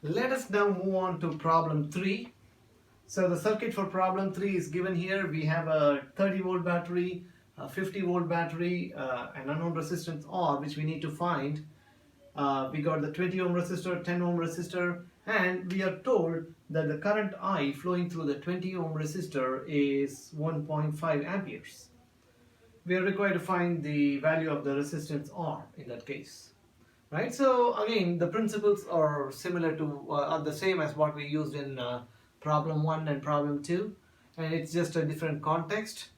Let us now move on to problem 3. So the circuit for problem 3 is given here. We have a 30 volt battery, a 50 volt battery, an unknown resistance R which we need to find. We got the 20 ohm resistor, 10 ohm resistor, and we are told that the current I flowing through the 20 ohm resistor is 1.5 amperes. We are required to find the value of the resistance R in that case. Right, so again the principles are similar to are the same as what we used in problem 1 and problem 2, and it's just a different context.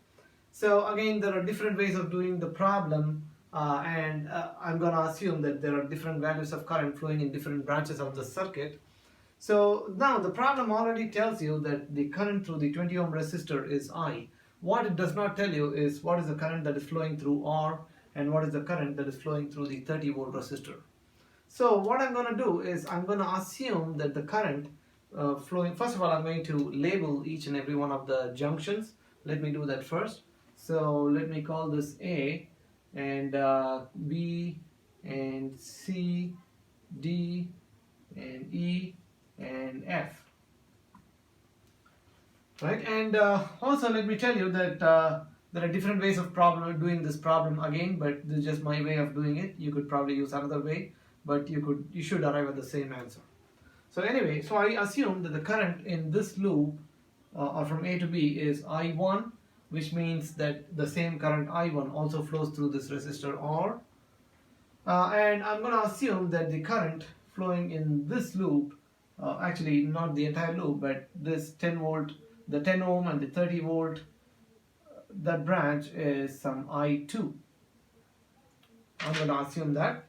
So again there are different ways of doing the problem, and I'm going to assume that there are different values of current flowing in different branches of the circuit. So now the problem already tells you that the current through the 20 ohm resistor is I. What it does not tell you is what is the current that is flowing through R and what is the current that is flowing through the 30 volt resistor. So what I'm going to do is I'm going to assume that the current flowing, first of all I'm going to label each and every one of the junctions. Let me do that first. So let me call this A, and B and C, D and E and F. Right, and also let me tell you that there are different ways of doing this problem again, but this is just my way of doing it. You could probably use another way, but you should arrive at the same answer. So anyway, so I assume that the current in this loop or from A to B is I1, which means that the same current I1 also flows through this resistor R, and I'm going to assume that the current flowing in this loop, actually not the entire loop, but this 10 volt, the 10 ohm and the 30 volt, that branch is some I2. I'm going to assume that.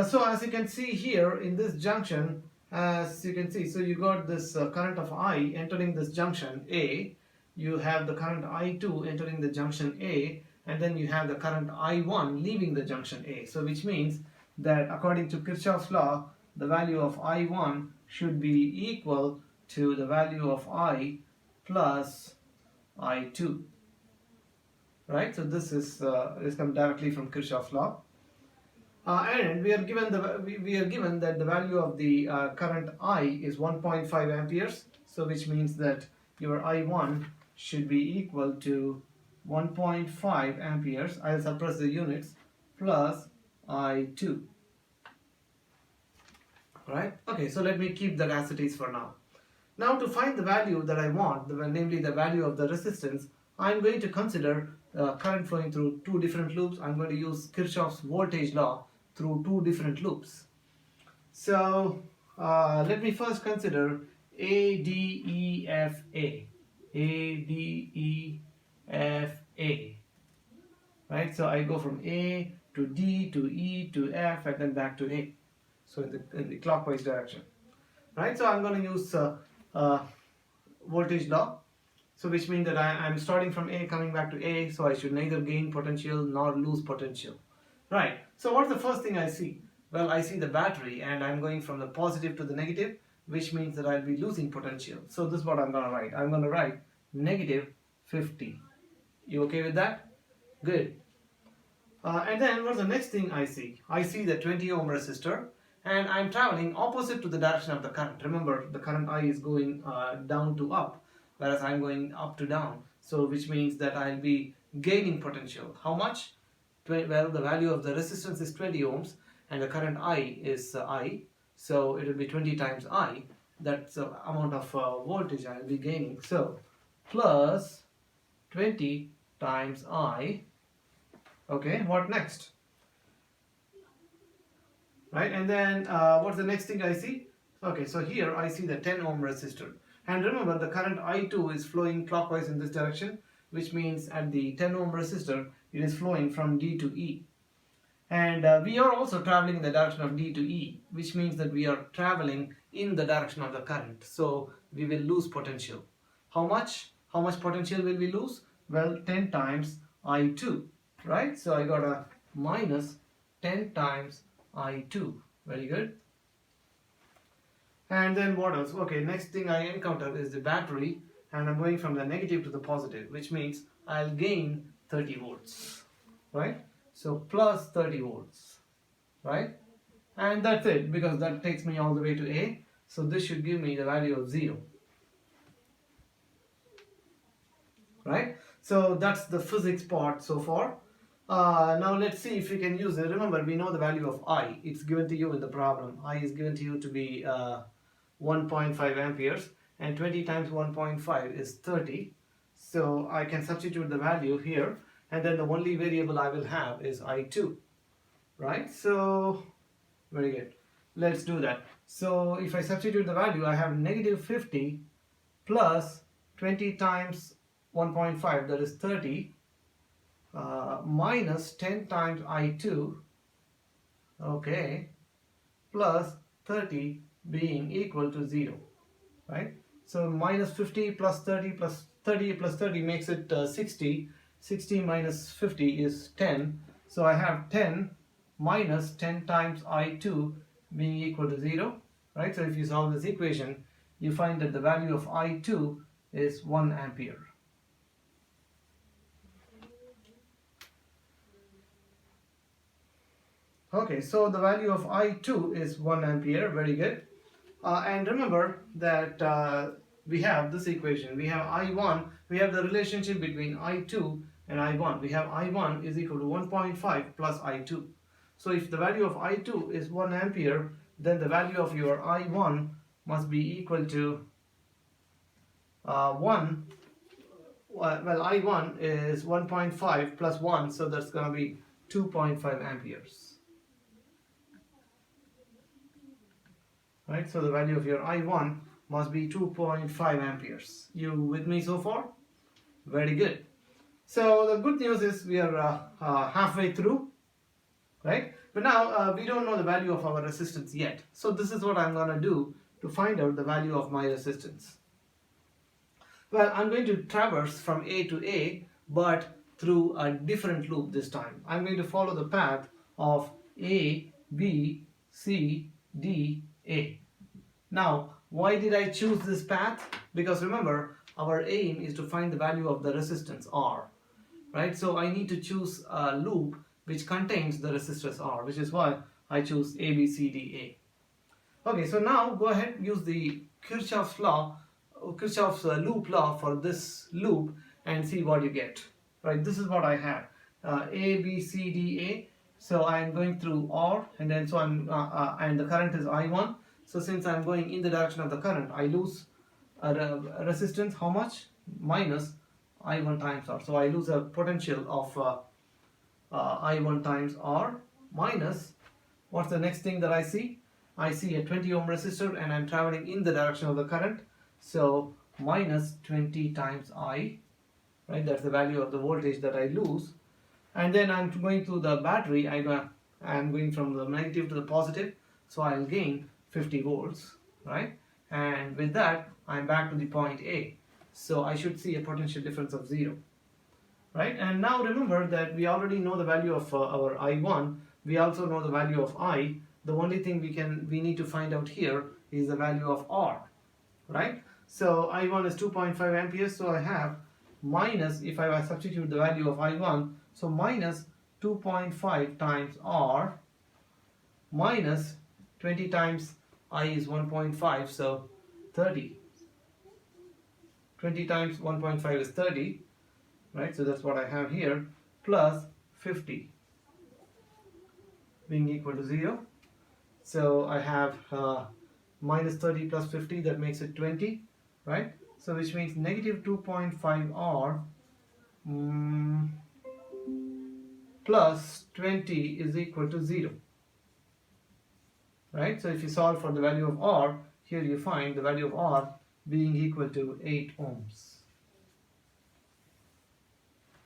So as you can see here in this junction, as you can see, so you got this current of I entering this junction A, you have the current I2 entering the junction A, and then you have the current I1 leaving the junction A. So which means that according to Kirchhoff's law, the value of I1 should be equal to the value of I plus I2. Right? So this is come directly from Kirchhoff's law. And we are given that the value of the current I is 1.5 amperes. So which means that your I1 should be equal to 1.5 amperes. I'll suppress the units plus I2. Right? Okay, so let me keep that as it is for now. Now to find the value that I want, namely the value of the resistance, I'm going to consider current flowing through two different loops. I'm going to use Kirchhoff's voltage law through two different loops. So let me first consider A, D, E, F, A. A, D, E, F, A. Right? So I go from A to D to E to F and then back to A. So in the clockwise direction. Right? So I'm going to use voltage law. So which means that I'm starting from A coming back to A, so I should neither gain potential nor lose potential. Right, so what's the first thing I see? Well, I see the battery and I'm going from the positive to the negative, which means that I'll be losing potential. So this is what I'm going to write. I'm going to write negative 50. You okay with that? Good. And then what's the next thing I see? I see the 20 ohm resistor and I'm traveling opposite to the direction of the current. Remember, the current I is going down to up, whereas I'm going up to down. So which means that I'll be gaining potential. How much? Well, the value of the resistance is 20 ohms and the current I is I. So it will be 20 times I. That's the amount of voltage I will be gaining. So plus 20 times I. Okay, what next? Right, and then what's the next thing I see? Okay, so here I see the 10 ohm resistor. And remember, the current I2 is flowing clockwise in this direction, which means at the 10 ohm resistor, it is flowing from D to E. And we are also traveling in the direction of D to E, which means that we are traveling in the direction of the current. So we will lose potential. How much? How much potential will we lose? Well, 10 times I2, right? So I got a minus 10 times I2. Very good. And then what else? Okay, next thing I encounter is the battery, and I'm going from the negative to the positive, which means I'll gain 30 volts, right? So plus 30 volts, right? and that's it, because that takes me all the way to A. So this should give me the value of 0, right? So that's the physics part so far. Now let's see if we can use it. Remember, we know the value of I. It's given to you in the problem. I is given to you to be 1.5 amperes, and 20 times 1.5 is 30. So I can substitute the value here, and then the only variable I will have is I2, right? So very good. Let's do that. So if I substitute the value, I have negative 50 plus 20 times 1.5, that is 30, minus 10 times I2, okay, plus 30 being equal to 0, right? So minus 50 plus 30 plus 30 plus 30 makes it 60. 60 minus 50 is 10. So I have 10 minus 10 times I2 being equal to 0, right? So if you solve this equation, you find that the value of I2 is 1 ampere. Okay, so the value of I2 is 1 ampere, very good. And remember that we have this equation. We have I1, we have the relationship between I2 and I1. We have I1 is equal to 1.5 plus I2. So if the value of I2 is 1 ampere, then the value of your I1 must be equal to 1. Well, I1 is 1.5 plus 1, so that's going to be 2.5 amperes. Right, so the value of your I1 must be 2.5 amperes. You with me so far? Very good. So the good news is we are halfway through, right? But now we don't know the value of our resistance yet. So this is what I'm going to do to find out the value of my resistance. Well, I'm going to traverse from A to A, but through a different loop this time. I'm going to follow the path of A, B, C, D, A. Now, why did I choose this path? Because remember, our aim is to find the value of the resistance R, right? So I need to choose a loop which contains the resistors R, which is why I choose A, B, C, D, A. Okay, so now go ahead, use the Kirchhoff's law, Kirchhoff's loop law for this loop and see what you get, right? This is what I have, A, B, C, D, A. So I'm going through R, and then so I'm and the current is I1. So since I'm going in the direction of the current, I lose a resistance. How much? Minus I1 times R. So I lose a potential of I1 times R minus, what's the next thing that I see? I see a 20 ohm resistor and I'm traveling in the direction of the current. So minus 20 times I, right? That's the value of the voltage that I lose. And then I'm going to the battery. I'm going from the negative to the positive, so I'll gain 50 volts, right? And with that, I'm back to the point A. So I should see a potential difference of 0, right? And now remember that we already know the value of our I1. We also know the value of I. The only thing we need to find out here is the value of R, right? So I1 is 2.5 amperes, so I have minus, if I substitute the value of I1, so minus 2.5 times R minus 20 times I is 1.5, so 30. 20 times 1.5 is 30, right? So that's what I have here, plus 50 being equal to 0. So I have minus 30 plus 50, that makes it 20, right? So which means negative 2.5 R plus 20 is equal to 0, right? So if you solve for the value of R, here you find the value of R being equal to 8 ohms,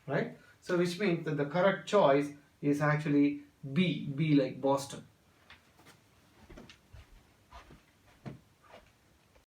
right? So which means that the correct choice is actually B like Boston.